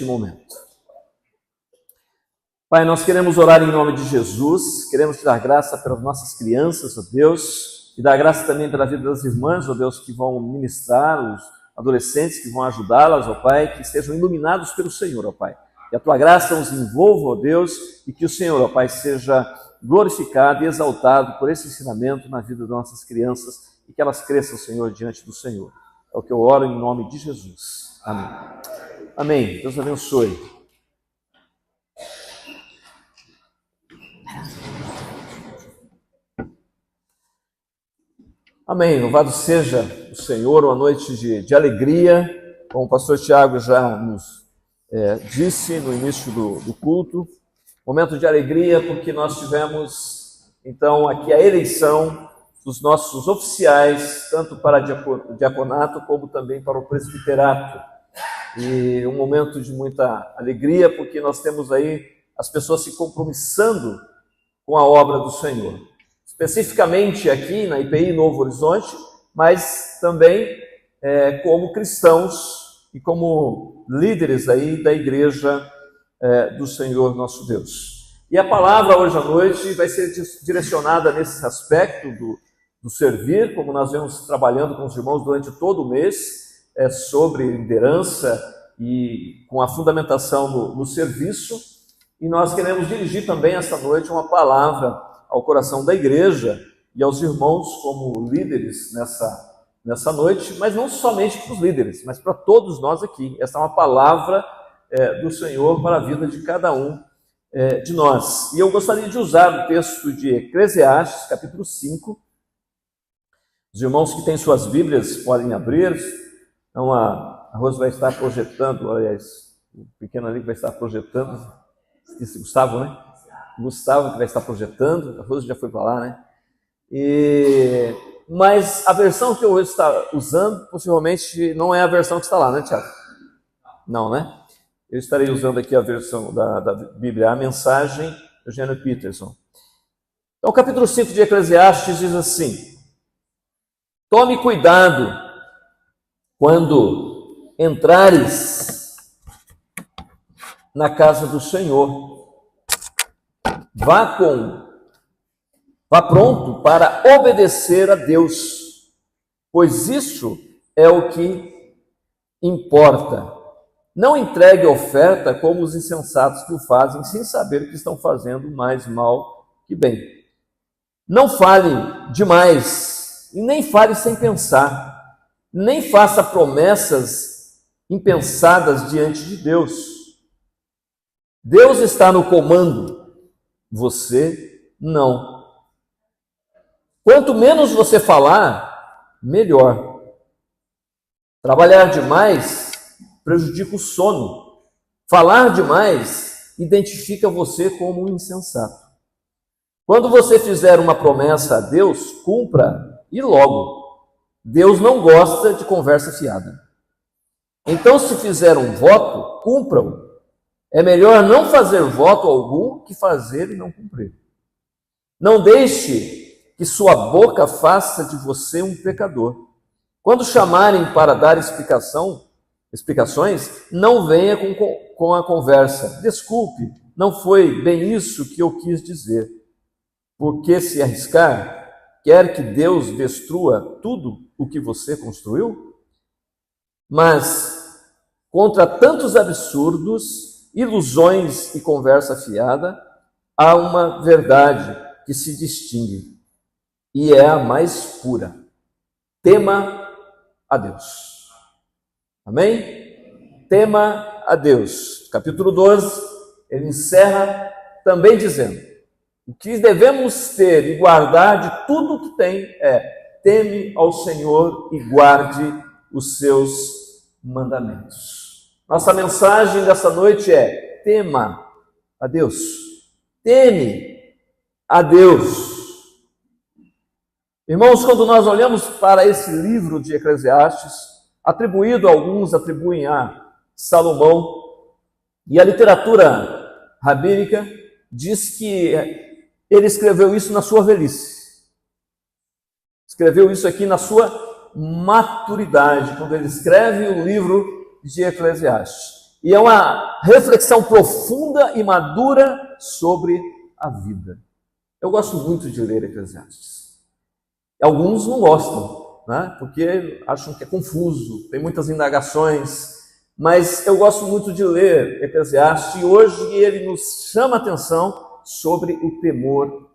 Momento. Pai, nós queremos orar em nome de Jesus, queremos te dar graça pelas nossas crianças, ó Deus, e dar graça também pela vida das irmãs, ó Deus, que vão ministrar, os adolescentes que vão ajudá-las, ó Pai, que sejam iluminados pelo Senhor, ó Pai. Que a tua graça os envolva, ó Deus, e que o Senhor, ó Pai, seja glorificado e exaltado por esse ensinamento na vida das nossas crianças e que elas cresçam, Senhor, diante do Senhor. É o que eu oro em nome de Jesus. Amém. Amém. Deus abençoe. Amém. Louvado seja o Senhor, uma noite de alegria, como o pastor Tiago já nos disse no início do culto. Momento de alegria porque nós tivemos, então, aqui a eleição dos nossos oficiais, tanto para diaconato como também para o presbiterato. E um momento de muita alegria, porque nós temos aí as pessoas se compromissando com a obra do Senhor. Especificamente aqui na IPI Novo Horizonte, mas também como cristãos e como líderes aí da igreja do Senhor nosso Deus. E a palavra hoje à noite vai ser direcionada nesse aspecto do servir, como nós vemos trabalhando com os irmãos durante todo o mês, sobre liderança e com a fundamentação no serviço, e nós queremos dirigir também esta noite uma palavra ao coração da igreja e aos irmãos como líderes nessa noite, mas não somente para os líderes, mas para todos nós aqui. Essa é uma palavra do Senhor para a vida de cada um de nós. E eu gostaria de usar o texto de Eclesiastes, capítulo 5. Os irmãos que têm suas Bíblias podem abrir. Então, a Rose vai estar projetando, aliás, o pequeno ali vai estar projetando, esqueci, Gustavo, né? Gustavo que vai estar projetando, a Rose já foi para lá, né? Mas a versão que eu vou estar usando, possivelmente, não é a versão que está lá, né, Tiago? Não, né? Eu estarei usando aqui a versão da Bíblia, a mensagem de Eugênio Peterson. Então, o capítulo 5 de Eclesiastes diz assim: tome cuidado quando entrares na casa do Senhor, vá pronto para obedecer a Deus, pois isso é o que importa. Não entregue oferta como os insensatos que o fazem, sem saber que estão fazendo mais mal que bem. Não fale demais e nem fale sem pensar. Nem faça promessas impensadas diante de Deus. Deus está no comando, você não. Quanto menos você falar, melhor. Trabalhar demais prejudica o sono. Falar demais identifica você como um insensato. Quando você fizer uma promessa a Deus, cumpra e logo. Deus não gosta de conversa fiada. Então, se fizer um voto, cumpra-o. É melhor não fazer voto algum que fazer e não cumprir. Não deixe que sua boca faça de você um pecador. Quando chamarem para dar explicações, não venha com a conversa. Desculpe, não foi bem isso que eu quis dizer. Porque se arriscar, quer que Deus destrua tudo o que você construiu? Mas, contra tantos absurdos, ilusões e conversa fiada, há uma verdade que se distingue, e é a mais pura. Tema a Deus. Amém? Tema a Deus. Capítulo 12, ele encerra também dizendo: o que devemos ter e guardar de tudo o que tem teme ao Senhor e guarde os seus mandamentos. Nossa mensagem dessa noite é: tema a Deus. Teme a Deus. Irmãos, quando nós olhamos para esse livro de Eclesiastes, alguns atribuem a Salomão, e a literatura rabínica diz que ele escreveu isso na sua velhice. Escreveu isso aqui na sua maturidade, quando ele escreve o livro de Eclesiastes. E é uma reflexão profunda e madura sobre a vida. Eu gosto muito de ler Eclesiastes. Alguns não gostam, né? Porque acham que é confuso, tem muitas indagações, mas eu gosto muito de ler Eclesiastes e hoje ele nos chama a atenção sobre o temor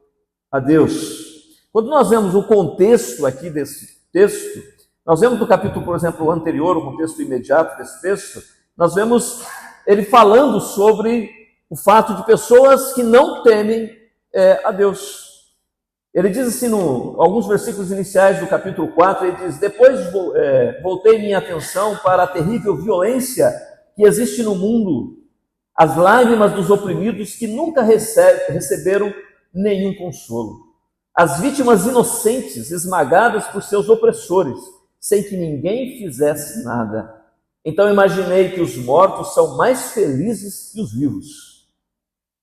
a Deus. Quando nós vemos o contexto aqui desse texto, nós vemos no capítulo, por exemplo, anterior, o contexto imediato desse texto, nós vemos ele falando sobre o fato de pessoas que não temem a Deus. Ele diz assim, alguns versículos iniciais do capítulo 4, ele diz: depois voltei minha atenção para a terrível violência que existe no mundo, as lágrimas dos oprimidos que nunca receberam nenhum consolo, as vítimas inocentes esmagadas por seus opressores, sem que ninguém fizesse nada. Então imaginei que os mortos são mais felizes que os vivos.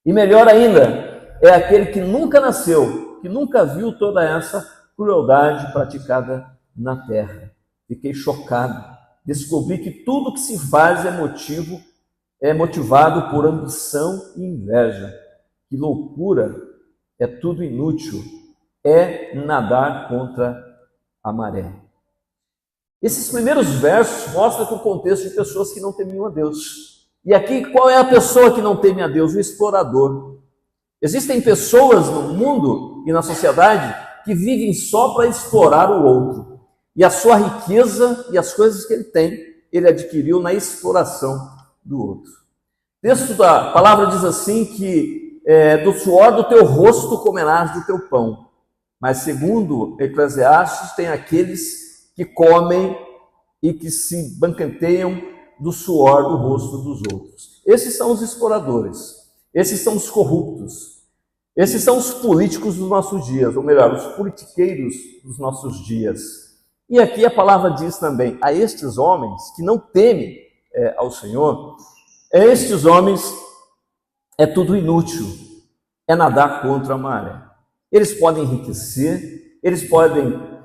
E melhor ainda, é aquele que nunca nasceu, que nunca viu toda essa crueldade praticada na terra. Fiquei chocado. Descobri que tudo que se faz é motivado por ambição e inveja. Que loucura! É tudo inútil. É nadar contra a maré. Esses primeiros versos mostram que o contexto de pessoas que não temiam a Deus. E aqui, qual é a pessoa que não teme a Deus? O explorador. Existem pessoas no mundo e na sociedade que vivem só para explorar o outro. E a sua riqueza e as coisas que ele tem, ele adquiriu na exploração do outro. O texto da palavra diz assim que do suor do teu rosto comerás do teu pão. Mas segundo Eclesiastes, tem aqueles que comem e que se banqueteiam do suor do rosto dos outros. Esses são os exploradores. Esses são os corruptos. Esses são os políticos dos nossos dias, ou melhor, os politiqueiros dos nossos dias. E aqui a palavra diz também, a estes homens que não temem ao Senhor, a estes homens é tudo inútil, é nadar contra a maré. Eles podem enriquecer, eles podem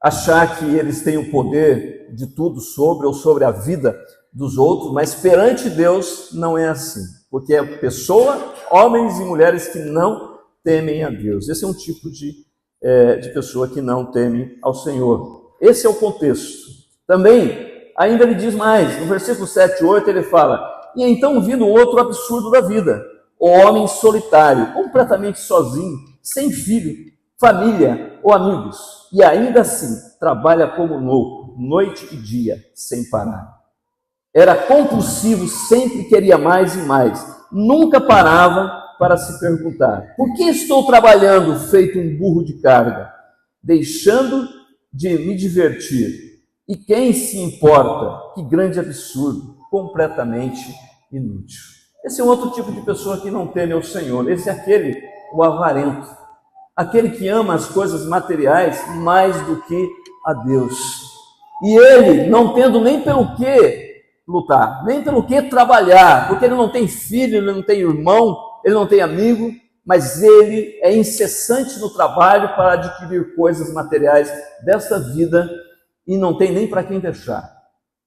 achar que eles têm o poder de tudo sobre a vida dos outros, mas perante Deus não é assim. Porque é pessoa, homens e mulheres que não temem a Deus. Esse é um tipo de pessoa que não teme ao Senhor. Esse é o contexto. Também, ainda ele diz mais, no versículo 7 e 8 ele fala: e então vindo outro absurdo da vida, o homem solitário, completamente sozinho, sem filho, família ou amigos, e ainda assim trabalha como louco, noite e dia, sem parar. Era compulsivo, sempre queria mais e mais. Nunca parava para se perguntar: por que estou trabalhando feito um burro de carga, deixando de me divertir? E quem se importa? Que grande absurdo, completamente inútil. Esse é um outro tipo de pessoa que não teme ao Senhor. Esse é o avarento. Aquele que ama as coisas materiais mais do que a Deus. E ele, não tendo nem pelo que lutar, nem pelo que trabalhar, porque ele não tem filho, ele não tem irmão, ele não tem amigo, mas ele é incessante no trabalho para adquirir coisas materiais desta vida e não tem nem para quem deixar.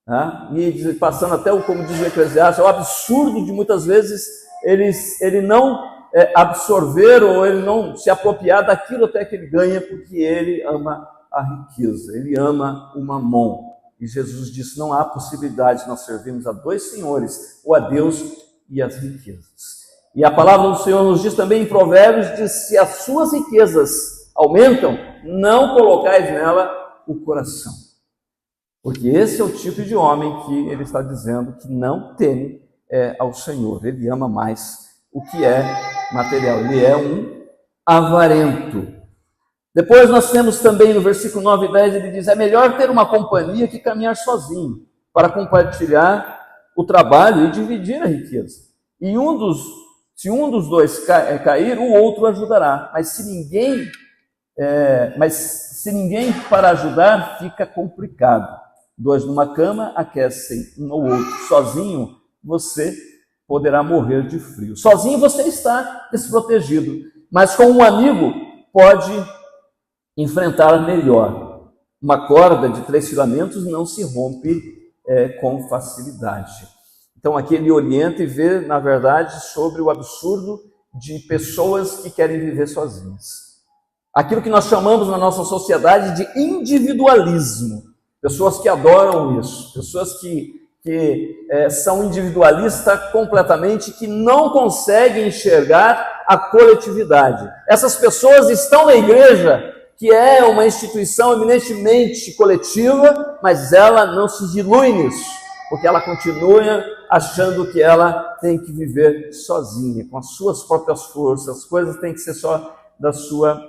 Tá? E passando até, como diz o Eclesiastes, é o absurdo de muitas vezes ele não absorver ou ele não se apropriar daquilo até que ele ganha, porque ele ama a riqueza, ele ama o mamon. E Jesus disse: não há possibilidade de nós servirmos a dois senhores, ou a Deus e as riquezas. E a palavra do Senhor nos diz também em Provérbios, diz: se as suas riquezas aumentam, não colocais nela o coração. Porque esse é o tipo de homem que ele está dizendo que não teme ao Senhor. Ele ama mais o que é material. Ele é um avarento. Depois nós temos também no versículo 9 e 10, ele diz: é melhor ter uma companhia que caminhar sozinho, para compartilhar o trabalho e dividir a riqueza. E se um dos dois cair, o outro ajudará. Mas se ninguém para ajudar, fica complicado. Dois numa cama aquecem um ao outro. Sozinho você poderá morrer de frio. Sozinho você está desprotegido, mas com um amigo pode enfrentar melhor. Uma corda de 3 filamentos não se rompe com facilidade. Então aqui ele orienta e vê, na verdade, sobre o absurdo de pessoas que querem viver sozinhas. Aquilo que nós chamamos na nossa sociedade de individualismo. Pessoas que adoram isso, pessoas que são individualistas completamente, que não conseguem enxergar a coletividade. Essas pessoas estão na igreja, que é uma instituição eminentemente coletiva, mas ela não se dilui nisso, porque ela continua achando que ela tem que viver sozinha, com as suas próprias forças, as coisas têm que ser só da sua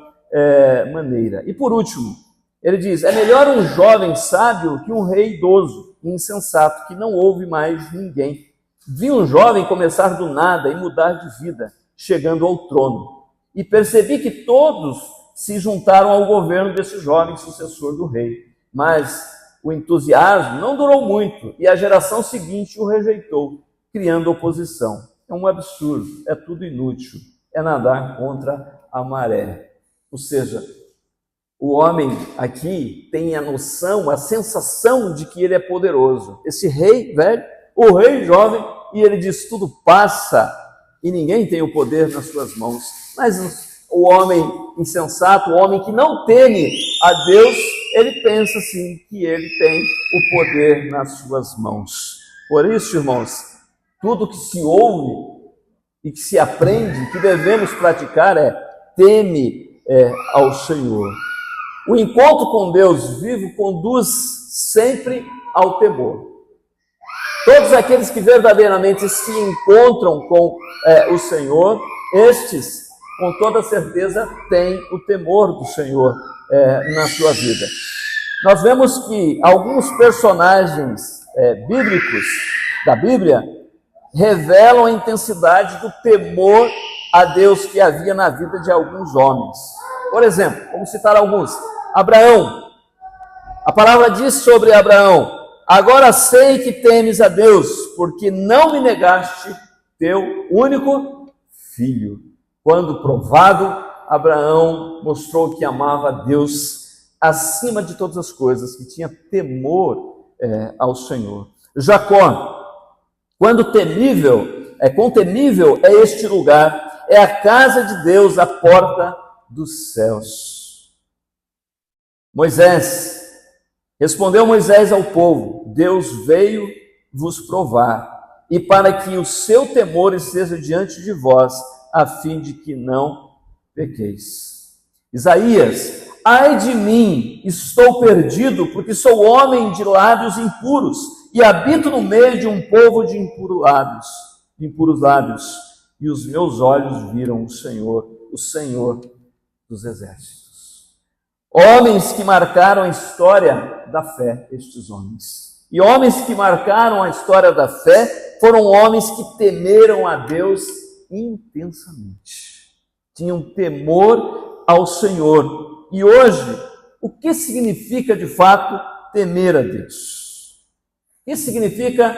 maneira. E por último, ele diz, é melhor um jovem sábio que um rei idoso, insensato, que não ouve mais ninguém. Vi um jovem começar do nada e mudar de vida, chegando ao trono. E percebi que todos se juntaram ao governo desse jovem sucessor do rei. Mas o entusiasmo não durou muito e a geração seguinte o rejeitou, criando oposição. É um absurdo, é tudo inútil, é nadar contra a maré. Ou seja, o homem aqui tem a noção, a sensação de que ele é poderoso. Esse rei velho, o rei jovem, e ele diz, tudo passa e ninguém tem o poder nas suas mãos. Mas o homem insensato, o homem que não teme a Deus, ele pensa assim, que ele tem o poder nas suas mãos. Por isso, irmãos, tudo que se ouve e que se aprende, que devemos praticar teme ao Senhor. O encontro com Deus vivo conduz sempre ao temor. Todos aqueles que verdadeiramente se encontram com o Senhor, estes, com toda certeza, têm o temor do Senhor na sua vida. Nós vemos que alguns personagens bíblicos da Bíblia revelam a intensidade do temor a Deus que havia na vida de alguns homens. Por exemplo, vamos citar alguns. Abraão. A palavra diz sobre Abraão, agora sei que temes a Deus, porque não me negaste teu único filho. Quando provado, Abraão mostrou que amava a Deus acima de todas as coisas, que tinha temor ao Senhor. Jacó, quão temível é este lugar, é a casa de Deus, a porta dos céus. Moisés, respondeu Moisés ao povo, Deus veio vos provar, e para que o seu temor esteja diante de vós, a fim de que não pequeis. Isaías, ai de mim, estou perdido, porque sou homem de lábios impuros, e habito no meio de um povo de impuros lábios, e os meus olhos viram o Senhor dos exércitos. Homens que marcaram a história da fé, estes homens. E homens que marcaram a história da fé foram homens que temeram a Deus intensamente. Tinham temor ao Senhor. E hoje, o que significa de fato temer a Deus? O que significa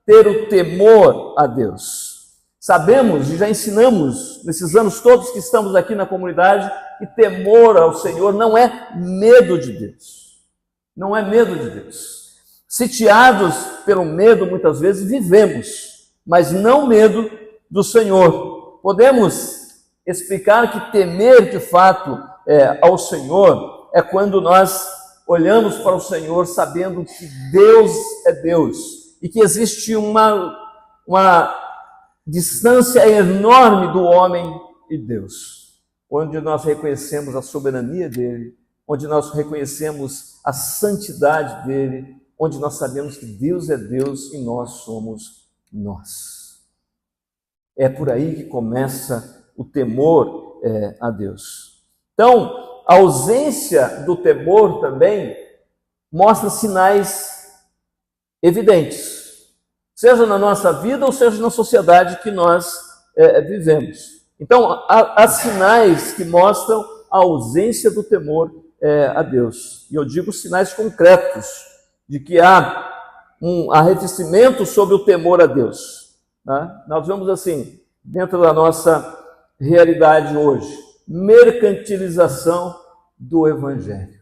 ter o temor a Deus? Sabemos e já ensinamos nesses anos todos que estamos aqui na comunidade que temor ao Senhor não é medo de Deus. Não é medo de Deus. Sitiados pelo medo, muitas vezes vivemos, mas não medo do Senhor. Podemos explicar que temer de fato ao Senhor é quando nós olhamos para o Senhor sabendo que Deus é Deus e que existe uma distância enorme do homem e Deus, onde nós reconhecemos a soberania dele, onde nós reconhecemos a santidade dele, onde nós sabemos que Deus é Deus e nós somos nós. É por aí que começa o temor a Deus. Então, a ausência do temor também mostra sinais evidentes, seja na nossa vida ou seja na sociedade que nós vivemos. Então, há sinais que mostram a ausência do temor a Deus. E eu digo sinais concretos de que há um arrefecimento sobre o temor a Deus. Né? Nós vemos assim, dentro da nossa realidade hoje, mercantilização do Evangelho.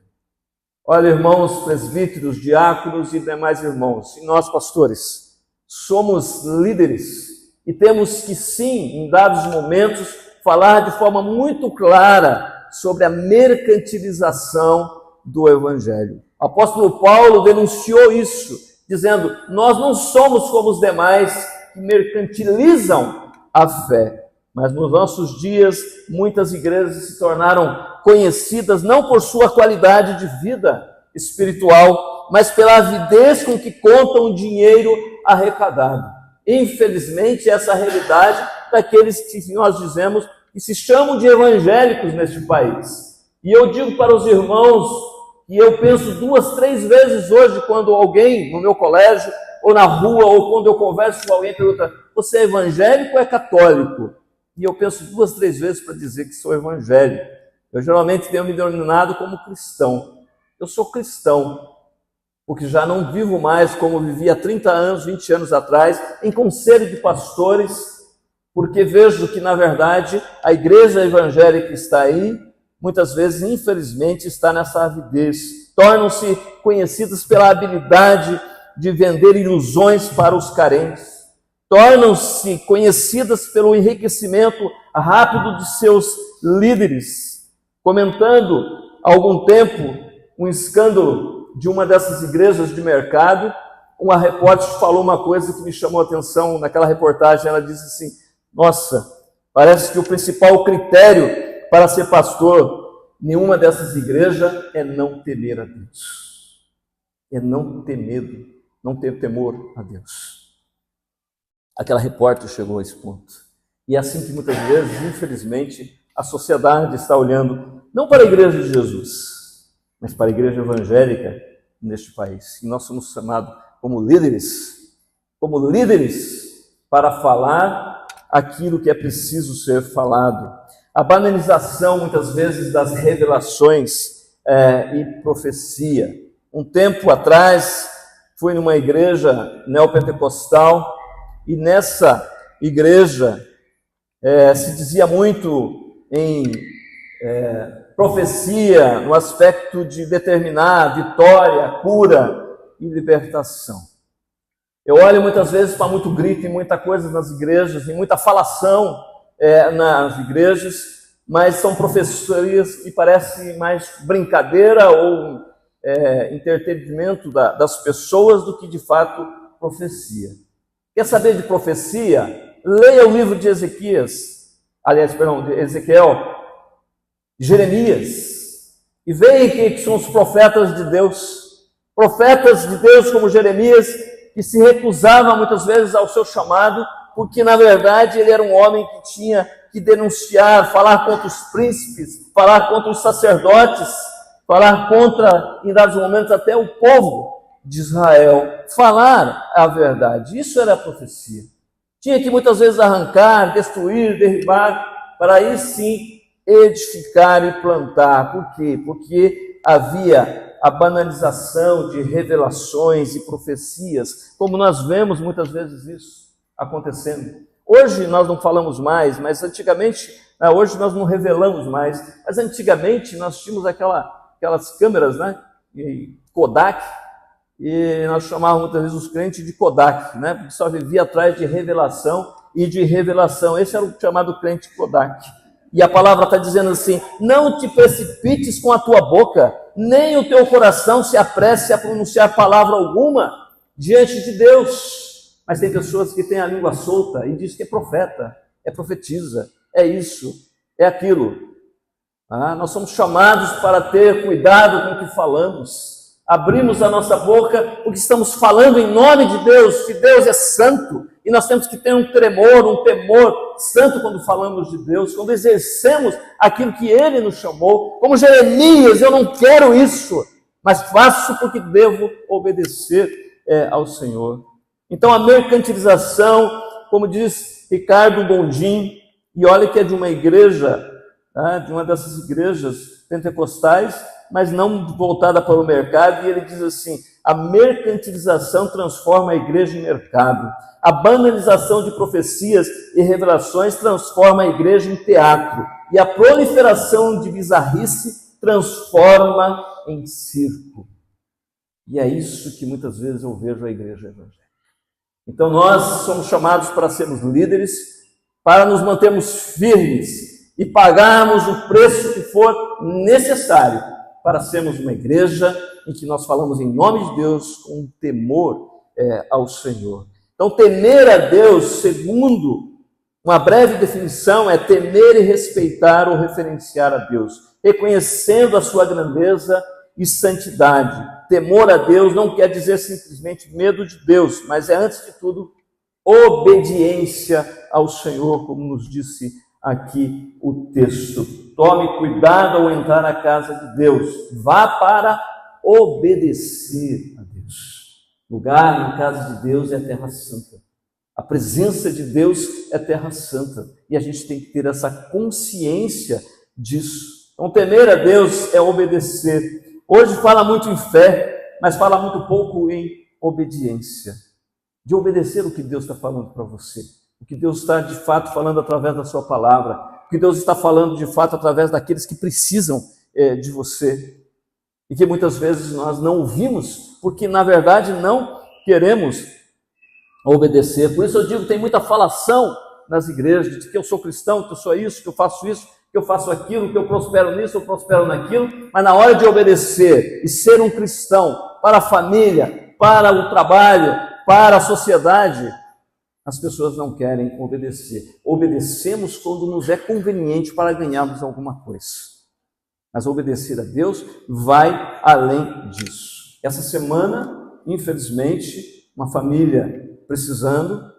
Olha, irmãos presbíteros, diáconos e demais irmãos, e nós pastores, somos líderes e temos que sim, em dados momentos, falar de forma muito clara sobre a mercantilização do Evangelho. O apóstolo Paulo denunciou isso, dizendo: nós não somos como os demais que mercantilizam a fé. Mas nos nossos dias, muitas igrejas se tornaram conhecidas não por sua qualidade de vida espiritual, mas pela avidez com que contam o dinheiro arrecadado. Infelizmente, essa é a realidade daqueles que nós dizemos que se chamam de evangélicos neste país. E eu digo para os irmãos que eu penso 2, 3 vezes hoje, quando alguém no meu colégio, ou na rua, ou quando eu converso com alguém, pergunta: você é evangélico ou é católico? E eu penso 2, 3 vezes para dizer que sou evangélico. Eu geralmente tenho me denominado como cristão. Eu sou cristão, porque já não vivo mais como vivia há 30 anos, 20 anos atrás, em conselho de pastores, porque vejo que, na verdade, a igreja evangélica está aí, muitas vezes, infelizmente, está nessa avidez. Tornam-se conhecidas pela habilidade de vender ilusões para os carentes. Tornam-se conhecidas pelo enriquecimento rápido de seus líderes. Comentando há algum tempo um escândalo de uma dessas igrejas de mercado, uma repórter falou uma coisa que me chamou a atenção naquela reportagem. Ela disse assim: nossa, parece que o principal critério para ser pastor em uma dessas igrejas é não temer a Deus. É não ter medo, não ter temor a Deus. Aquela repórter chegou a esse ponto. E é assim que muitas vezes, infelizmente, a sociedade está olhando não para a igreja de Jesus, mas para a igreja evangélica neste país. E nós somos chamados como líderes para falar aquilo que é preciso ser falado. A banalização, muitas vezes, das revelações e profecia. Um tempo atrás, fui numa igreja neopentecostal, e nessa igreja se dizia muito em profecia, no aspecto de determinar vitória, cura e libertação. Eu olho muitas vezes para muito grito e muita coisa nas igrejas, e muita falação nas igrejas, mas são profecias que parecem mais brincadeira ou entretenimento das pessoas do que de fato profecia. Quer saber de profecia? Leia o livro de Ezequiel, Jeremias, e veja quem são os profetas de Deus. Profetas de Deus como Jeremias, que se recusava muitas vezes ao seu chamado, porque na verdade ele era um homem que tinha que denunciar, falar contra os príncipes, falar contra os sacerdotes, falar contra, em dados momentos, até o povo de Israel, falar a verdade. Isso era a profecia. Tinha que muitas vezes arrancar, destruir, derribar, para aí sim edificar e plantar. Por quê? Porque havia a banalização de revelações e profecias, como nós vemos muitas vezes isso acontecendo. Hoje nós não falamos mais, mas antigamente, hoje nós não revelamos mais, mas antigamente nós tínhamos aquelas câmeras, Kodak, e nós chamávamos muitas vezes os crentes de Kodak, porque só vivia atrás de revelação e de revelação. Esse era o chamado crente Kodak. E a palavra está dizendo assim: não te precipites com a tua boca, nem o teu coração se apresse a pronunciar palavra alguma diante de Deus. Mas tem pessoas que têm a língua solta e diz que é profeta, é profetiza, é isso, é aquilo. Nós somos chamados para ter cuidado com o que falamos. Abrimos a nossa boca porque estamos falando em nome de Deus, que Deus é santo, e nós temos que ter um tremor, um temor santo quando falamos de Deus, quando exercemos aquilo que Ele nos chamou. Como Jeremias: eu não quero isso, mas faço porque devo obedecer ao Senhor. Então a mercantilização, como diz Ricardo Gondim, e olha que é de uma igreja, de uma dessas igrejas pentecostais, mas não voltada para o mercado, e ele diz assim: a mercantilização transforma a igreja em mercado. A banalização de profecias e revelações transforma a igreja em teatro. E a proliferação de bizarrice transforma em circo. E é isso que muitas vezes eu vejo a igreja evangélica. Então nós somos chamados para sermos líderes, para nos mantermos firmes e pagarmos o preço que for necessário para sermos uma igreja em que nós falamos em nome de Deus com temor ao Senhor. Então temer a Deus, segundo uma breve definição, é temer e respeitar ou referenciar a Deus, reconhecendo a sua grandeza e santidade. Temor a Deus não quer dizer simplesmente medo de Deus, mas é, antes de tudo, obediência ao Senhor, como nos disse aqui o texto. Tome cuidado ao entrar na casa de Deus. Vá para obedecer a Deus. Lugar na casa de Deus é a terra santa. A presença de Deus é terra santa. E a gente tem que ter essa consciência disso. Então, temer a Deus é obedecer. Hoje fala muito em fé, mas fala muito pouco em obediência. De obedecer o que Deus está falando para você. O que Deus está de fato falando através da sua palavra. O que Deus está falando de fato através daqueles que precisam de você. E que muitas vezes nós não ouvimos, porque na verdade não queremos obedecer. Por isso eu digo, tem muita falação nas igrejas, de que eu sou cristão, que eu sou isso, que eu faço aquilo, que eu prospero nisso, eu prospero naquilo, mas na hora de obedecer e ser um cristão para a família, para o trabalho, para a sociedade, as pessoas não querem obedecer. Obedecemos quando nos é conveniente para ganharmos alguma coisa. Mas obedecer a Deus vai além disso. Essa semana, infelizmente, uma família precisando,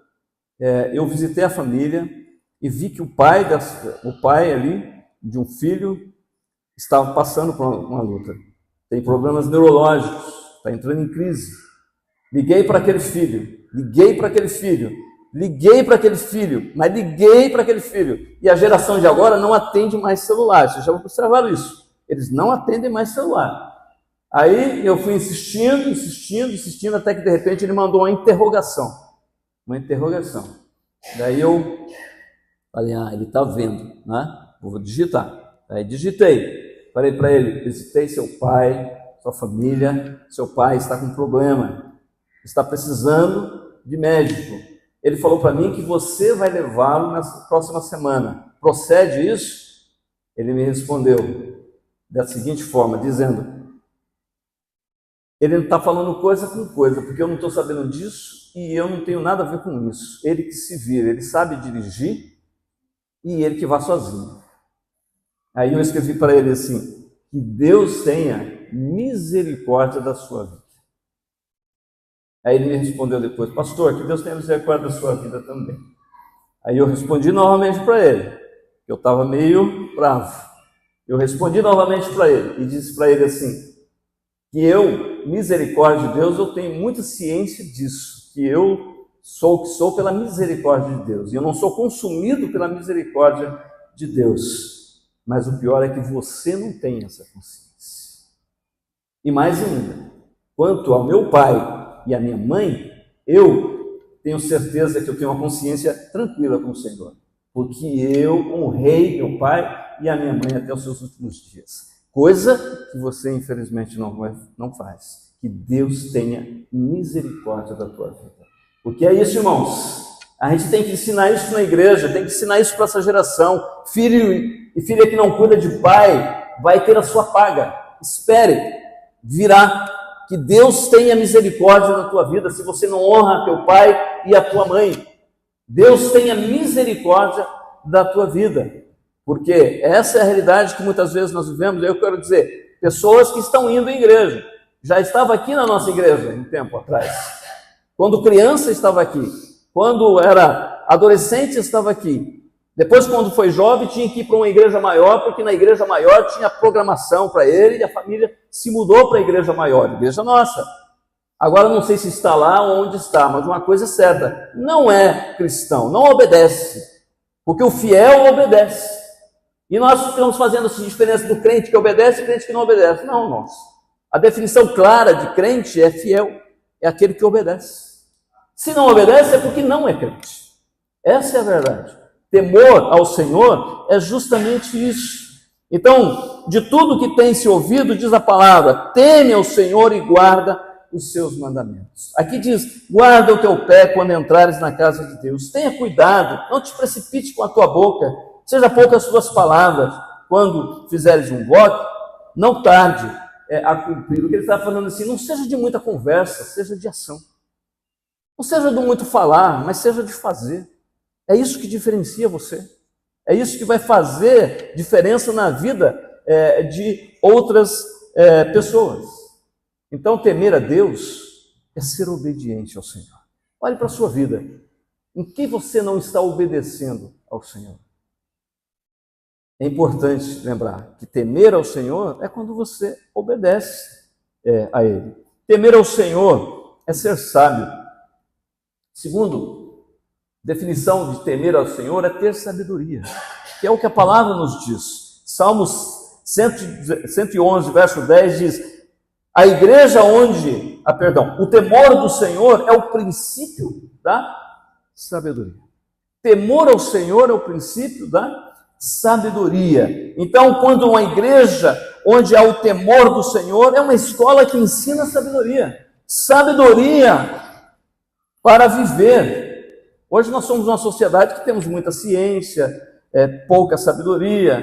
eu visitei a família e vi que o pai ali, de um filho, estava passando por uma luta. Tem problemas neurológicos, está entrando em crise. Liguei para aquele filho, e a geração de agora não atende mais celular. Vocês já observaram isso? Eles não atendem mais celular. Aí eu fui insistindo, até que de repente ele mandou uma interrogação. Daí eu falei, ele está vendo, né? Vou digitar. Aí digitei, falei para ele, visitei seu pai, sua família, seu pai está com problema, está precisando de médico. Ele falou para mim que você vai levá-lo na próxima semana. Procede isso? Ele me respondeu da seguinte forma, dizendo, ele não está falando coisa com coisa, porque eu não estou sabendo disso e eu não tenho nada a ver com isso. Ele que se vira, ele sabe dirigir e ele que vá sozinho. Aí eu escrevi para ele assim, que Deus tenha misericórdia da sua vida. Aí ele me respondeu depois, pastor, que Deus tenha misericórdia da sua vida também. Aí eu respondi novamente para ele, eu estava meio bravo. Eu respondi novamente para ele e disse para ele assim, que eu, misericórdia de Deus, eu tenho muita ciência disso, que eu sou o que sou pela misericórdia de Deus, e eu não sou consumido pela misericórdia de Deus, mas o pior é que você não tem essa consciência. E mais ainda, quanto ao meu pai e à minha mãe, eu tenho certeza que eu tenho uma consciência tranquila com o Senhor, porque eu honrei meu pai e a minha mãe até os seus últimos dias. Coisa que você, infelizmente, não faz. Que Deus tenha misericórdia da tua vida. Porque é isso, irmãos. A gente tem que ensinar isso na igreja, tem que ensinar isso para essa geração. Filho e filha que não cuida de pai, vai ter a sua paga. Espere, virá. Que Deus tenha misericórdia na tua vida, se você não honra teu pai e a tua mãe. Deus tenha misericórdia da tua vida. Porque essa é a realidade que muitas vezes nós vivemos. Eu quero dizer, pessoas que estão indo em igreja. Já estava aqui na nossa igreja um tempo atrás. Quando criança estava aqui. Quando era adolescente estava aqui. Depois, quando foi jovem, tinha que ir para uma igreja maior, porque na igreja maior tinha programação para ele, e a família se mudou para a igreja maior, igreja nossa. Agora não sei se está lá ou onde está, mas uma coisa é certa, não é cristão, não obedece, porque o fiel obedece. E nós estamos fazendo essa diferença do crente que obedece e crente que não obedece. Não, irmãos. A definição clara de crente é fiel, é aquele que obedece. Se não obedece é porque não é crente. Essa é a verdade. Temor ao Senhor é justamente isso. Então, de tudo que tem se ouvido, diz a palavra, teme ao Senhor e guarda os seus mandamentos. Aqui diz: guarda o teu pé quando entrares na casa de Deus. Tenha cuidado, não te precipite com a tua boca, seja poucas as tuas palavras. Quando fizeres um voto, não tarde a cumprir. O que ele está falando assim, não seja de muita conversa, seja de ação. Não seja de muito falar, mas seja de fazer. É isso que diferencia você. É isso que vai fazer diferença na vida de outras pessoas. Então, temer a Deus é ser obediente ao Senhor. Olhe para a sua vida. Em que você não está obedecendo ao Senhor? É importante lembrar que temer ao Senhor é quando você obedece a Ele. Temer ao Senhor é ser sábio. Segundo, definição de temer ao Senhor é ter sabedoria, que é o que a palavra nos diz. Salmos 111, verso 10 diz: a igreja o temor do Senhor é o princípio da sabedoria. Temor ao Senhor é o princípio da sabedoria. Então, quando uma igreja onde há o temor do Senhor, é uma escola que ensina sabedoria. Sabedoria para viver. Hoje nós somos uma sociedade que temos muita ciência, pouca sabedoria,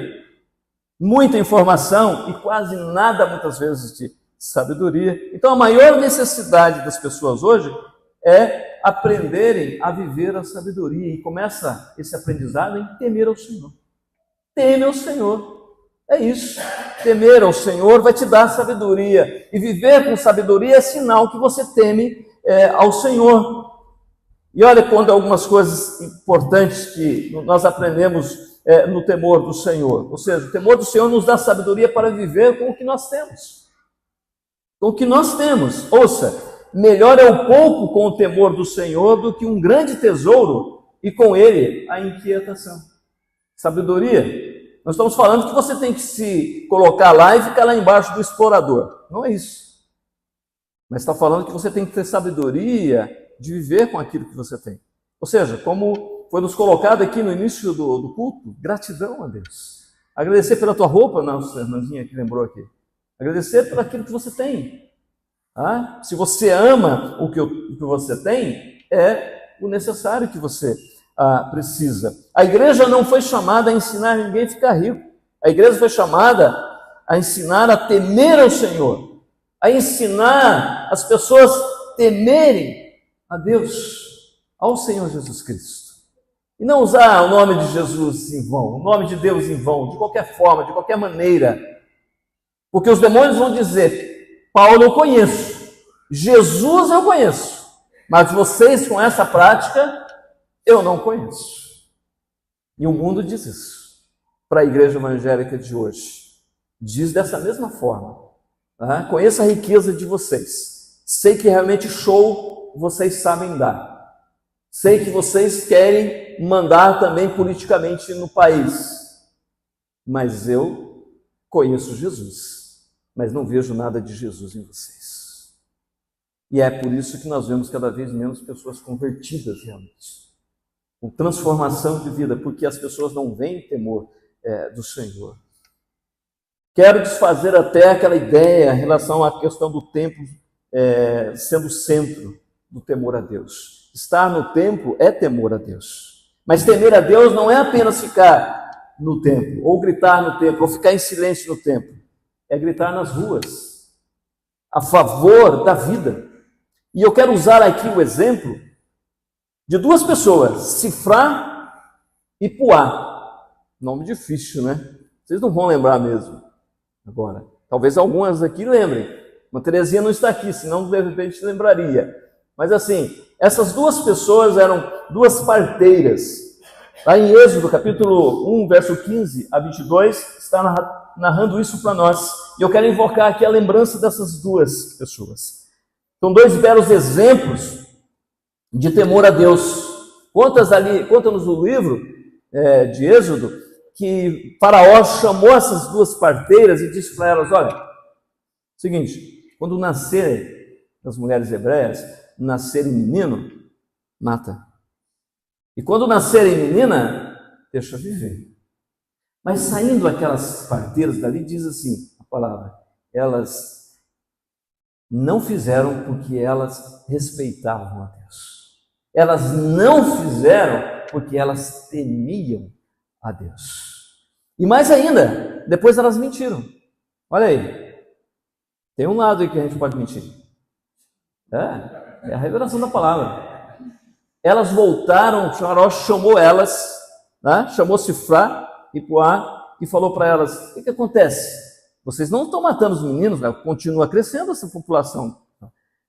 muita informação e quase nada, muitas vezes, de sabedoria. Então, a maior necessidade das pessoas hoje é aprenderem a viver a sabedoria. E começa esse aprendizado em temer ao Senhor. Teme ao Senhor. É isso. Temer ao Senhor vai te dar sabedoria. E viver com sabedoria é sinal que você teme ao Senhor. E olha quando algumas coisas importantes que nós aprendemos no temor do Senhor. Ou seja, o temor do Senhor nos dá sabedoria para viver com o que nós temos. Com o que nós temos. Ouça, melhor é o pouco com o temor do Senhor do que um grande tesouro e com ele a inquietação. Sabedoria. Nós estamos falando que você tem que se colocar lá e ficar lá embaixo do explorador. Não é isso. Mas está falando que você tem que ter sabedoria de viver com aquilo que você tem. Ou seja, como foi nos colocado aqui no início do culto, gratidão a Deus. Agradecer pela tua roupa, nossa irmãzinha que lembrou aqui. Agradecer por aquilo que você tem. Se você ama o que você tem, é o necessário que você precisa. A igreja não foi chamada a ensinar ninguém a ficar rico. A igreja foi chamada a ensinar a temer ao Senhor, a ensinar as pessoas a temerem a Deus, ao Senhor Jesus Cristo. E não usar o nome de Jesus em vão, o nome de Deus em vão, de qualquer forma, de qualquer maneira. Porque os demônios vão dizer: Paulo eu conheço, Jesus eu conheço, mas vocês com essa prática eu não conheço. E o mundo diz isso para a igreja evangélica de hoje. Diz dessa mesma forma. Conheço a riqueza de vocês. Sei que realmente show vocês sabem dar. Sei que vocês querem mandar também politicamente no país. Mas eu conheço Jesus. Mas não vejo nada de Jesus em vocês. E é por isso que nós vemos cada vez menos pessoas convertidas realmente. Com transformação de vida, porque as pessoas não veem temor do Senhor. Quero desfazer até aquela ideia em relação à questão do templo sendo o centro do temor a Deus. Estar no templo é temor a Deus. Mas temer a Deus não é apenas ficar no templo, ou gritar no templo, ou ficar em silêncio no templo. É gritar nas ruas, a favor da vida. E eu quero usar aqui o exemplo de duas pessoas, Sifrá e Puá. Nome difícil, né? Vocês não vão lembrar mesmo agora. Talvez algumas aqui lembrem. Uma Terezinha não está aqui, senão de repente lembraria. Mas assim, essas duas pessoas eram duas parteiras. Lá em Êxodo, capítulo 1, verso 15 a 22, está narrando isso para nós. E eu quero invocar aqui a lembrança dessas duas pessoas. São dois belos exemplos de temor a Deus. Conta-nos o livro de Êxodo que Faraó chamou essas duas parteiras e disse para elas: olha, seguinte, quando nascerem as mulheres hebreias, nascerem menino, mata. E quando nascerem menina, deixa viver. Mas saindo aquelas parteiras dali, diz assim a palavra, elas não fizeram porque elas respeitavam a Deus. Elas não fizeram porque elas temiam a Deus. E mais ainda, depois elas mentiram. Olha aí, tem um lado aí que a gente pode mentir. É a revelação da palavra. Elas voltaram, o Faraó chamou elas, né? Chamou Sifrá e Puá e falou para elas: o que acontece? Vocês não estão matando os meninos, né? Continua crescendo essa população.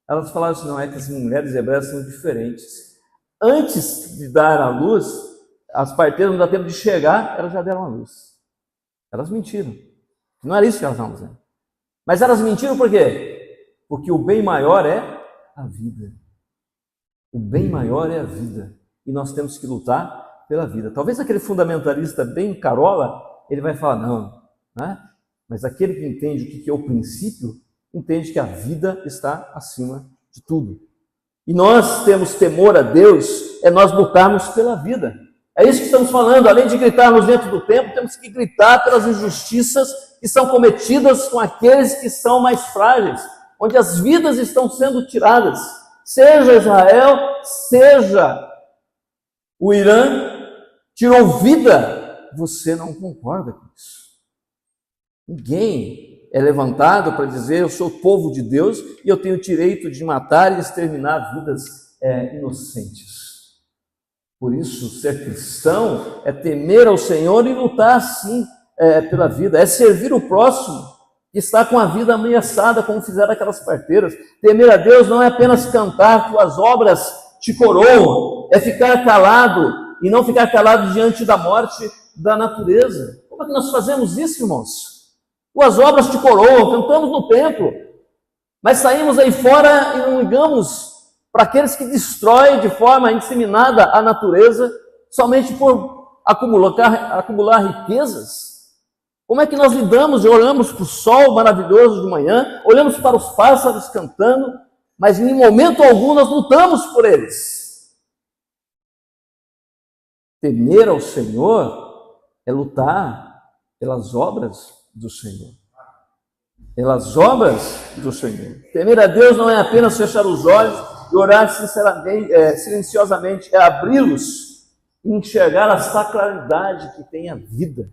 Elas falaram assim: não, é que as mulheres hebreias são diferentes. Antes de dar a luz, as parteiras não dá tempo de chegar, elas já deram a luz. Elas mentiram. Não era isso que elas estavam dizendo. Mas elas mentiram por quê? Porque o bem maior é a vida. O bem maior é a vida. E nós temos que lutar pela vida. Talvez aquele fundamentalista bem carola, ele vai falar: não, né? Mas aquele que entende o que é o princípio, entende que a vida está acima de tudo. E nós temos temor a Deus, é nós lutarmos pela vida. É isso que estamos falando. Além de gritarmos dentro do templo, temos que gritar pelas injustiças que são cometidas com aqueles que são mais frágeis, onde as vidas estão sendo tiradas. Seja Israel, seja o Irã, tirou vida. Você não concorda com isso. Ninguém é levantado para dizer: eu sou povo de Deus e eu tenho o direito de matar e exterminar vidas inocentes. Por isso, ser cristão é temer ao Senhor e lutar, sim, pela vida. É servir o próximo que está com a vida ameaçada, como fizeram aquelas parteiras. Temer a Deus não é apenas cantar: tuas obras te coroam. É ficar calado e não ficar calado diante da morte da natureza. Como é que nós fazemos isso, irmãos? Tuas obras te coroam, cantamos no templo, mas saímos aí fora e não ligamos para aqueles que destroem de forma indisseminada a natureza, somente por acumular riquezas. Como é que nós lidamos e olhamos para o sol maravilhoso de manhã, olhamos para os pássaros cantando, mas em momento algum nós lutamos por eles? Temer ao Senhor é lutar pelas obras do Senhor. Pelas obras do Senhor. Temer a Deus não é apenas fechar os olhos e orar silenciosamente, é abri-los e enxergar a sacralidade que tem a vida.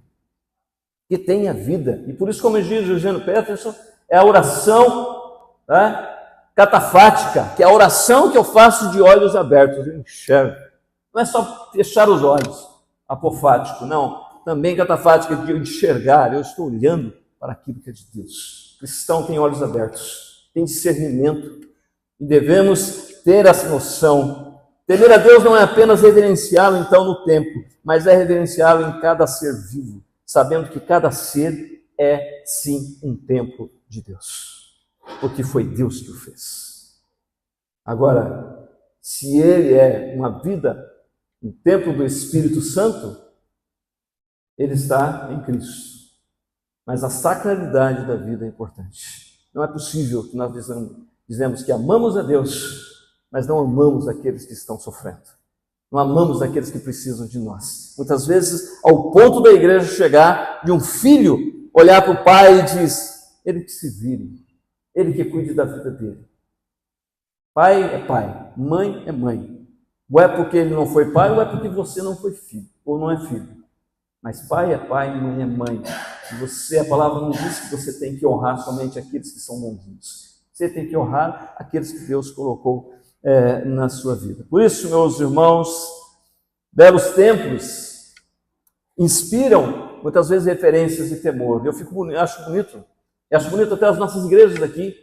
Que tem a vida. E por isso, como diz Eugênio Peterson, é a oração, né, catafática, que é a oração que eu faço de olhos abertos. Eu enxergo. Não é só fechar os olhos, apofático, não. Também catafática de enxergar, eu estou olhando para aquilo que é de Deus. O cristão tem olhos abertos, tem discernimento, e devemos ter essa noção. Temer a Deus não é apenas reverenciá-lo então no templo, mas é reverenciá-lo em cada ser vivo, sabendo que cada ser é sim um templo de Deus, porque foi Deus que o fez. Agora, se ele é uma vida, um templo do Espírito Santo, ele está em Cristo. Mas a sacralidade da vida é importante. Não é possível que nós dizemos que amamos a Deus, mas não amamos aqueles que estão sofrendo. Não amamos aqueles que precisam de nós. Muitas vezes, ao ponto da igreja chegar, de um filho olhar para o pai e diz: ele que se vire, ele que cuide da vida dele. Pai é pai, mãe é mãe. Ou é porque ele não foi pai, ou é porque você não foi filho, ou não é filho. Mas pai é pai, mãe é mãe. E a palavra não diz que você tem que honrar somente aqueles que são bonzinhos. Você tem que honrar aqueles que Deus colocou na sua vida. Por isso, meus irmãos, belos templos inspiram muitas vezes referências de temor. Acho bonito até as nossas igrejas aqui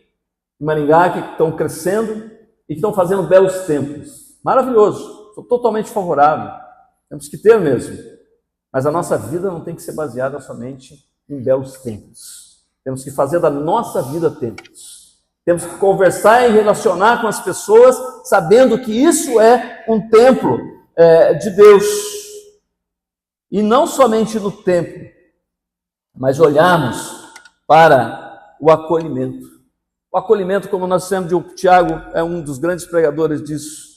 em Maringá, que estão crescendo e que estão fazendo belos templos. Maravilhoso, sou totalmente favorável. Temos que ter mesmo. Mas a nossa vida não tem que ser baseada somente em belos templos. Temos que fazer da nossa vida templos. Temos que conversar e relacionar com as pessoas, sabendo que isso é um templo de Deus. E não somente no templo, mas olharmos para o acolhimento. O acolhimento, como nós dissemos, o Tiago é um dos grandes pregadores disso.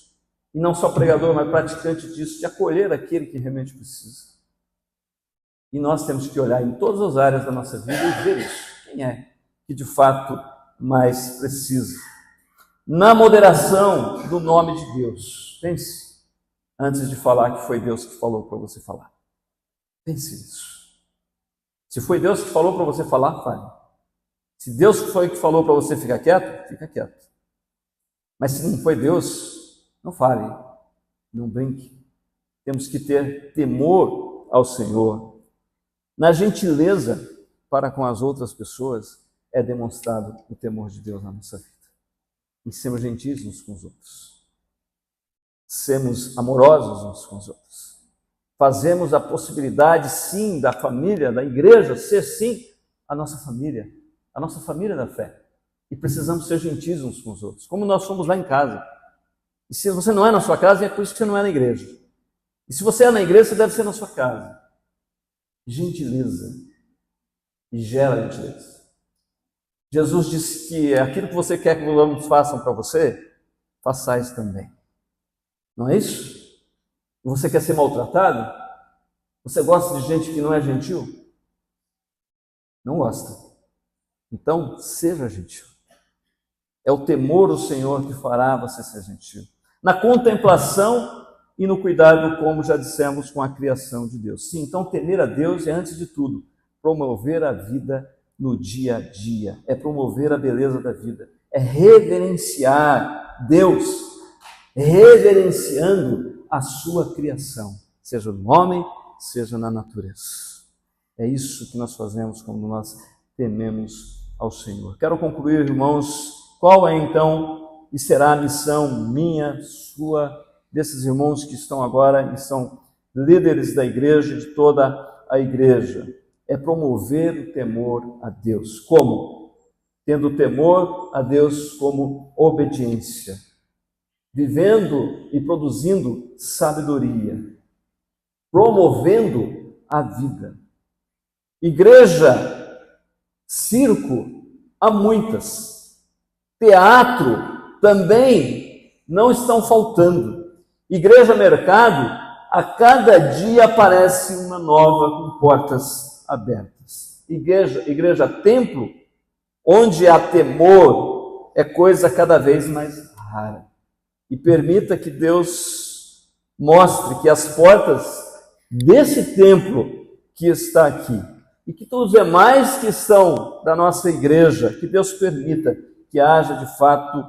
E não só pregador, mas praticante disso, de acolher aquele que realmente precisa. E nós temos que olhar em todas as áreas da nossa vida e ver isso. Quem é que de fato mais precisa. Na moderação do nome de Deus. Pense antes de falar que foi Deus que falou para você falar. Pense nisso. Se foi Deus que falou para você falar, fale. Se Deus foi que falou para você ficar quieto, fica quieto. Mas se não foi Deus, não fale, não brinque. Temos que ter temor ao Senhor. Na gentileza para com as outras pessoas é demonstrado o temor de Deus na nossa vida. E sermos gentis uns com os outros. Sermos amorosos uns com os outros. Fazemos a possibilidade, sim, da família, da igreja, ser, sim, a nossa família da fé. E precisamos ser gentis uns com os outros, como nós somos lá em casa. E se você não é na sua casa, é por isso que você não é na igreja. E se você é na igreja, você deve ser na sua casa. Gentileza. E gera gentileza. Jesus disse que aquilo que você quer que os outros façam para você, façais também. Não é isso? Você quer ser maltratado? Você gosta de gente que não é gentil? Não gosta. Então, seja gentil. É o temor do Senhor que fará você ser gentil. Na contemplação e no cuidado, como já dissemos, com a criação de Deus. Sim, então temer a Deus é, antes de tudo, promover a vida no dia a dia. É promover a beleza da vida. É reverenciar Deus, reverenciando a sua criação, seja no homem, seja na natureza. É isso que nós fazemos quando nós tememos ao Senhor. Quero concluir, irmãos, qual é então e será a missão minha, sua, desses irmãos que estão agora e são líderes da igreja, de toda a igreja. É promover o temor a Deus. Como? Tendo temor a Deus como obediência. Vivendo e produzindo sabedoria. Promovendo a vida. Igreja, circo, há muitas. Teatro também não estão faltando. Igreja, mercado, a cada dia aparece uma nova com portas abertas. Igreja, templo, onde há temor, é coisa cada vez mais rara. E permita que Deus mostre que as portas desse templo que está aqui, e que todos os demais que estão da nossa igreja, que Deus permita que haja de fato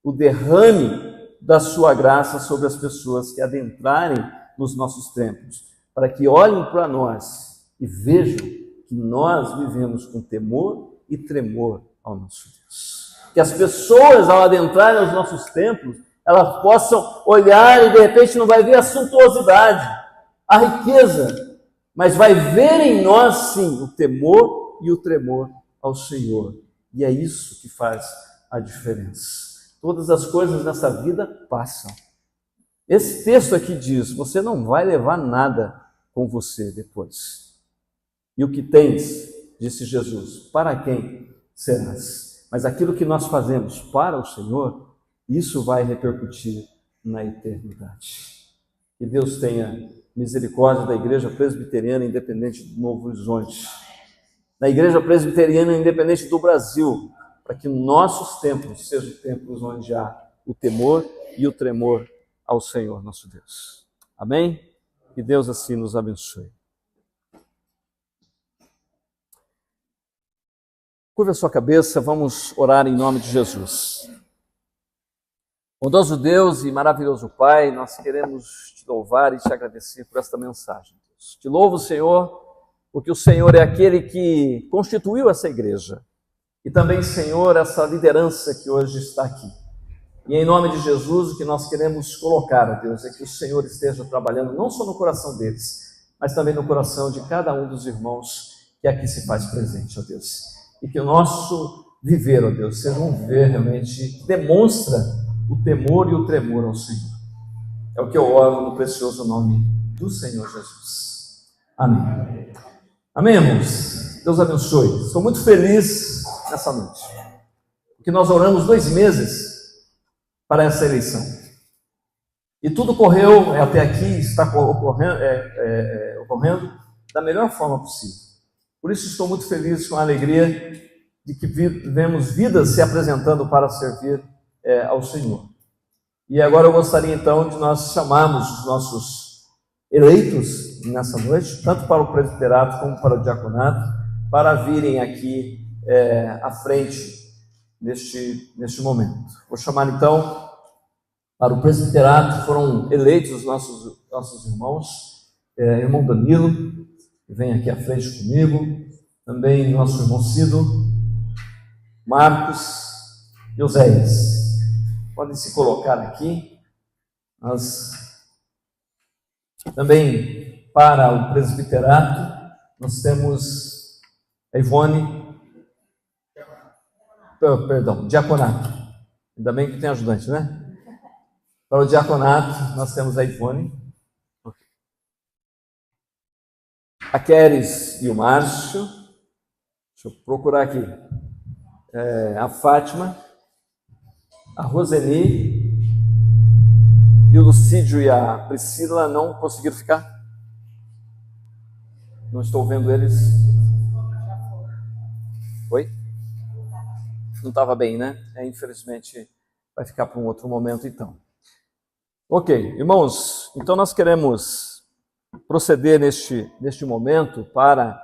o derrame da sua graça sobre as pessoas que adentrarem nos nossos templos, para que olhem para nós e vejam que nós vivemos com temor e tremor ao nosso Deus. Que as pessoas, ao adentrarem nos nossos templos, elas possam olhar e de repente não vai ver a suntuosidade, a riqueza, mas vai ver em nós, sim, o temor e o tremor ao Senhor. E é isso que faz a diferença. Todas as coisas nessa vida passam. Esse texto aqui diz, você não vai levar nada com você depois. E o que tens, disse Jesus, para quem serás? Mas aquilo que nós fazemos para o Senhor, isso vai repercutir na eternidade. Que Deus tenha misericórdia da Igreja Presbiteriana Independente do Novo Horizonte, da Igreja Presbiteriana Independente do Brasil, para que nossos templos sejam templos onde há o temor e o tremor ao Senhor nosso Deus. Amém? Que Deus assim nos abençoe. Curva a sua cabeça, vamos orar em nome de Jesus. Bondoso Deus e maravilhoso Pai, nós queremos te louvar e te agradecer por esta mensagem. Deus. Te louvo, Senhor, porque o Senhor é aquele que constituiu essa igreja. E também, Senhor, essa liderança que hoje está aqui. E em nome de Jesus, o que nós queremos colocar, Deus, é que o Senhor esteja trabalhando não só no coração deles, mas também no coração de cada um dos irmãos que aqui se faz presente, ó Deus. E que o nosso viver, ó Deus, seja um viver realmente que demonstra o temor e o tremor ao Senhor. É o que eu oro no precioso nome do Senhor Jesus. Amém. Amém, irmãos? Deus abençoe. Estou muito feliz nessa noite, porque nós oramos 2 meses para essa eleição. E tudo correu até aqui, está ocorrendo da melhor forma possível. Por isso estou muito feliz, com alegria, de que vivemos vidas se apresentando para servir ao Senhor. E agora eu gostaria então de nós chamarmos os nossos eleitos nessa noite, tanto para o presbiterato como para o diaconato, para virem aqui à frente neste momento. Vou chamar então para o presbiterato, foram eleitos os nossos irmãos, irmão Danilo, que vem aqui à frente comigo, também nosso irmão Cido, Marcos e Oséias. Podem se colocar aqui. Também para o presbiterato, nós temos a Ivone, diaconato. Ainda bem que tem ajudante, né? Para o diaconato, nós temos a Ivone, a Kéris e o Márcio. Deixa eu procurar aqui. A Fátima, a Roseni e o Lucídio e a Priscila não conseguiram ficar? Não estou vendo eles. Oi? Não estava bem, né? Infelizmente vai ficar para um outro momento então. Ok, irmãos, então nós queremos proceder neste momento para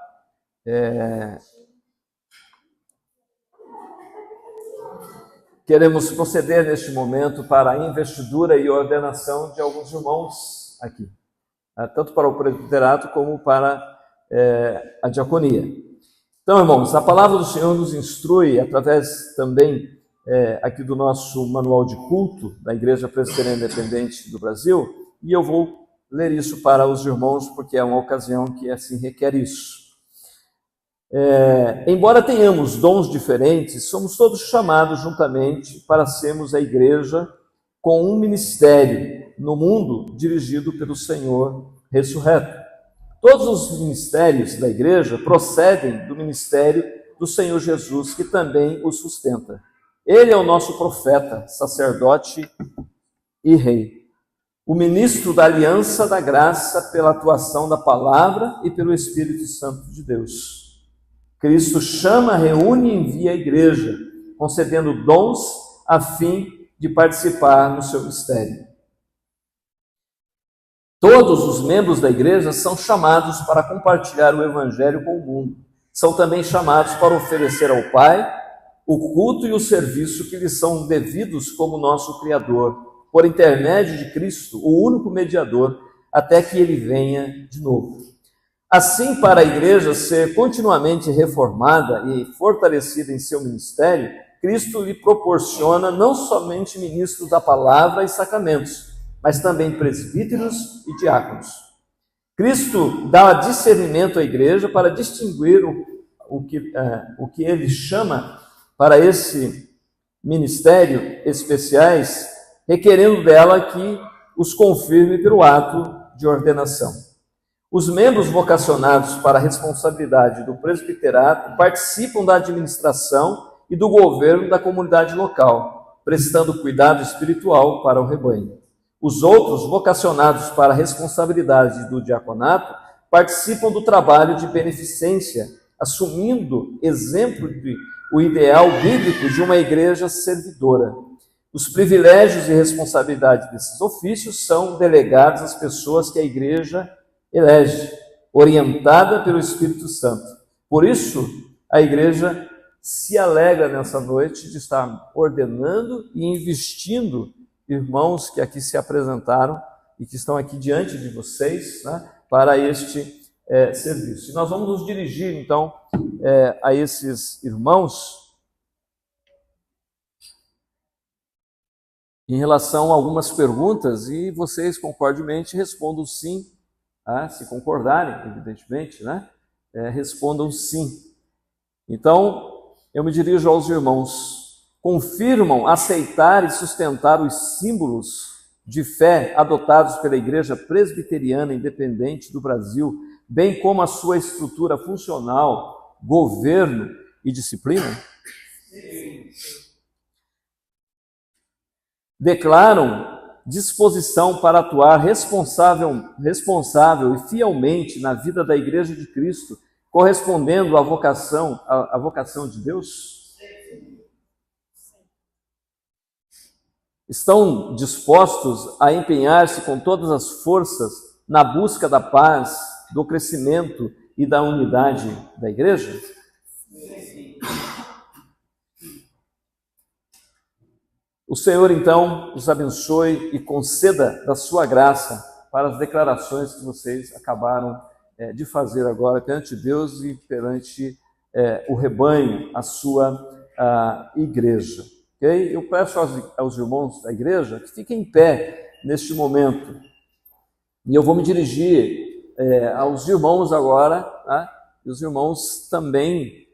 a investidura e ordenação de alguns irmãos aqui, tanto para o presbiterato como para a diaconia. Então, irmãos, a palavra do Senhor nos instrui, através também aqui do nosso manual de culto da Igreja Presbiteriana Independente do Brasil, e eu vou ler isso para os irmãos, porque é uma ocasião que assim requer isso. Embora tenhamos dons diferentes, somos todos chamados juntamente para sermos a igreja com um ministério no mundo dirigido pelo Senhor ressurreto. Todos os ministérios da igreja procedem do ministério do Senhor Jesus, que também o sustenta. Ele é o nosso profeta, sacerdote e rei, o ministro da aliança da graça pela atuação da palavra e pelo Espírito Santo de Deus. Cristo chama, reúne e envia a igreja, concedendo dons a fim de participar no seu mistério. Todos os membros da igreja são chamados para compartilhar o evangelho com o mundo. São também chamados para oferecer ao Pai o culto e o serviço que lhes são devidos como nosso Criador, por intermédio de Cristo, o único mediador, até que ele venha de novo. Assim, para a igreja ser continuamente reformada e fortalecida em seu ministério, Cristo lhe proporciona não somente ministros da palavra e sacramentos, mas também presbíteros e diáconos. Cristo dá discernimento à igreja para distinguir o que ele chama para esse ministério especiais, requerendo dela que os confirme pelo ato de ordenação. Os membros vocacionados para a responsabilidade do presbiterato participam da administração e do governo da comunidade local, prestando cuidado espiritual para o rebanho. Os outros, vocacionados para a responsabilidade do diaconato, participam do trabalho de beneficência, assumindo o ideal bíblico de uma igreja servidora. Os privilégios e responsabilidades desses ofícios são delegados às pessoas que a igreja elege, orientada pelo Espírito Santo. Por isso, a igreja se alegra nessa noite de estar ordenando e investindo irmãos que aqui se apresentaram e que estão aqui diante de vocês, né, para este serviço. E nós vamos nos dirigir, então, a esses irmãos em relação a algumas perguntas, e vocês, concordemente, respondam sim. Se concordarem, evidentemente, né? Respondam sim. Então, eu me dirijo aos irmãos. Confirmam aceitar e sustentar os símbolos de fé adotados pela Igreja Presbiteriana Independente do Brasil, bem como a sua estrutura funcional, governo e disciplina? Sim. Declaram disposição para atuar responsável e fielmente na vida da Igreja de Cristo, correspondendo à vocação de Deus? Estão dispostos a empenhar-se com todas as forças na busca da paz, do crescimento e da unidade da igreja? O Senhor, então, os abençoe e conceda da sua graça para as declarações que vocês acabaram de fazer agora perante Deus e perante o rebanho, a sua igreja. Okay? Eu peço aos irmãos da igreja que fiquem em pé neste momento. E eu vou me dirigir aos irmãos agora, tá? E os irmãos também,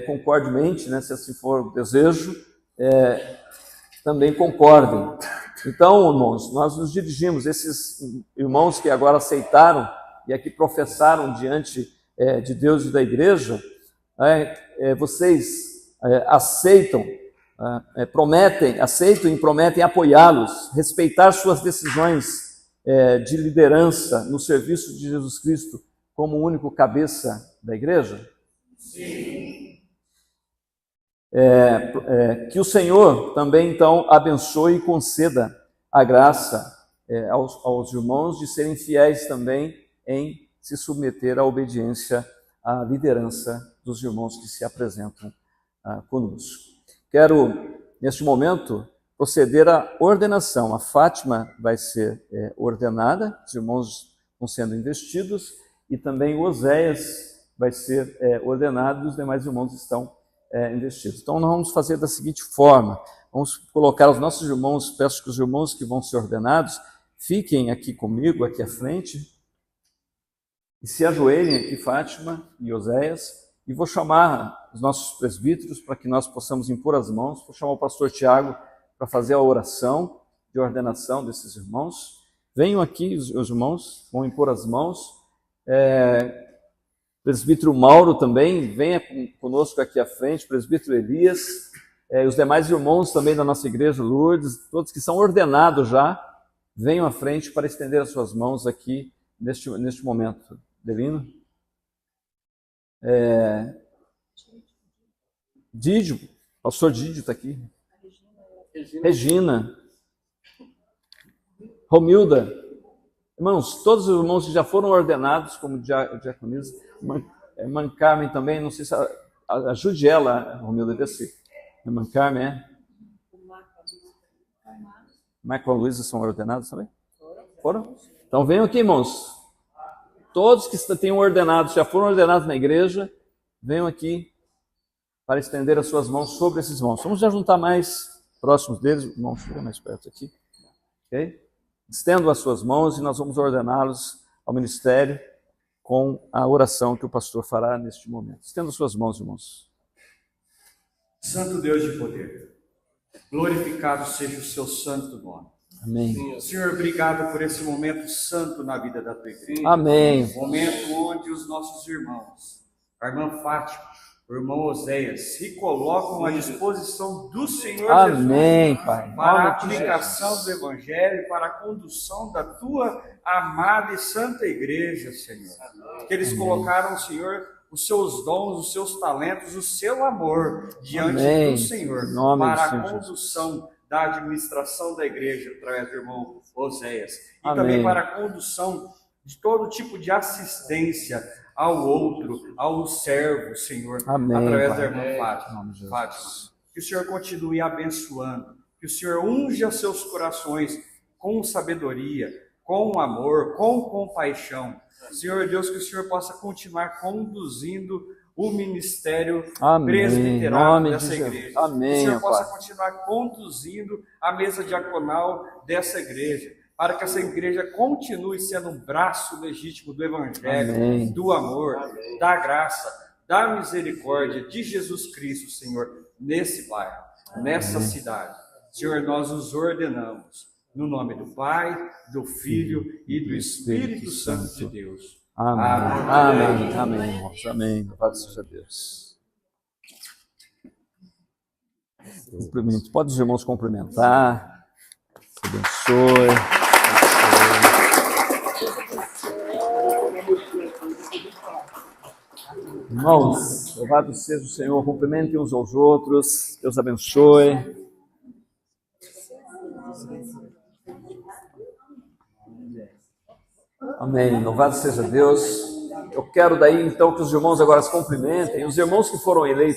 concordemente, né, se assim for o desejo, também concordem. Então, irmãos, nós nos dirigimos, esses irmãos que agora aceitaram e aqui professaram diante de Deus e da igreja, vocês aceitam e prometem apoiá-los, respeitar suas decisões de liderança no serviço de Jesus Cristo como único cabeça da igreja? Sim. Que o Senhor também, então, abençoe e conceda a graça aos irmãos de serem fiéis também em se submeter à obediência à liderança dos irmãos que se apresentam conosco. Quero, neste momento, proceder à ordenação. A Fátima vai ser ordenada, os irmãos vão sendo investidos, e também o Oséias vai ser ordenado, e os demais irmãos estão investidos. Então, nós vamos fazer da seguinte forma: vamos colocar os nossos irmãos, peço que os irmãos que vão ser ordenados fiquem aqui comigo, aqui à frente, e se ajoelhem aqui, Fátima e Oséias, e vou chamar os nossos presbíteros para que nós possamos impor as mãos. Vou chamar o pastor Tiago para fazer a oração de ordenação desses irmãos. Venham aqui, os irmãos vão impor as mãos. Presbítero Mauro também, venha conosco aqui à frente, presbítero Elias, os demais irmãos também da nossa igreja, Lourdes, todos que são ordenados já, venham à frente para estender as suas mãos aqui neste momento. Delino? Dídio, o pastor Dídio está aqui. Regina. Romilda. Irmãos, todos os irmãos que já foram ordenados como diaconisa, irmã Carmen também, não sei se ajude ela, Romilda, vê se irmã Carmen Marco e Luísa são ordenados também? Foram? Então venham aqui, irmãos. Todos que tenham ordenados, já foram ordenados na igreja, venham aqui para estender as suas mãos sobre esses irmãos. Vamos já juntar mais próximos deles, irmãos, fica mais perto aqui. Ok? Estendam as suas mãos e nós vamos ordená-los ao ministério com a oração que o pastor fará neste momento. Estendam as suas mãos, irmãos. Santo Deus de poder, glorificado seja o seu santo nome. Amém. Senhor, obrigado por esse momento santo na vida da tua igreja. Amém. Momento onde os nossos irmãos, a irmã Fátima, o irmão Oséias, se colocam à disposição do Senhor. Amém, Jesus, Pai. para a aplicação do Evangelho, para a condução da tua amada e santa igreja, Senhor. Que eles colocaram, Senhor, os seus dons, os seus talentos, o seu amor diante do Senhor, para a condução da administração da igreja, através do irmão Oséias. E também para a condução de todo tipo de assistência ao outro, ao servo, Senhor, através da irmã Fátima. Que o Senhor continue abençoando, que o Senhor unja seus corações com sabedoria, com amor, com compaixão. Senhor Deus, que o Senhor possa continuar conduzindo o ministério presbiteral dessa igreja. Amém, que o Senhor possa continuar conduzindo a mesa diaconal dessa igreja, para que essa igreja continue sendo um braço legítimo do Evangelho, do amor, da graça, da misericórdia de Jesus Cristo, Senhor, nesse bairro, nessa cidade. Senhor, nós os ordenamos, no nome do Pai, do Filho e do Espírito Santo de Deus. Amém. Amém. Amém, irmãos. Amém. Louvado seja Deus. Cumprimento. Pode os irmãos cumprimentar. Se abençoe. Irmãos, louvado seja o Senhor, cumprimentem uns aos outros, Deus abençoe. Amém, louvado seja Deus. Eu quero daí então que os irmãos agora se cumprimentem, os irmãos que foram eleitos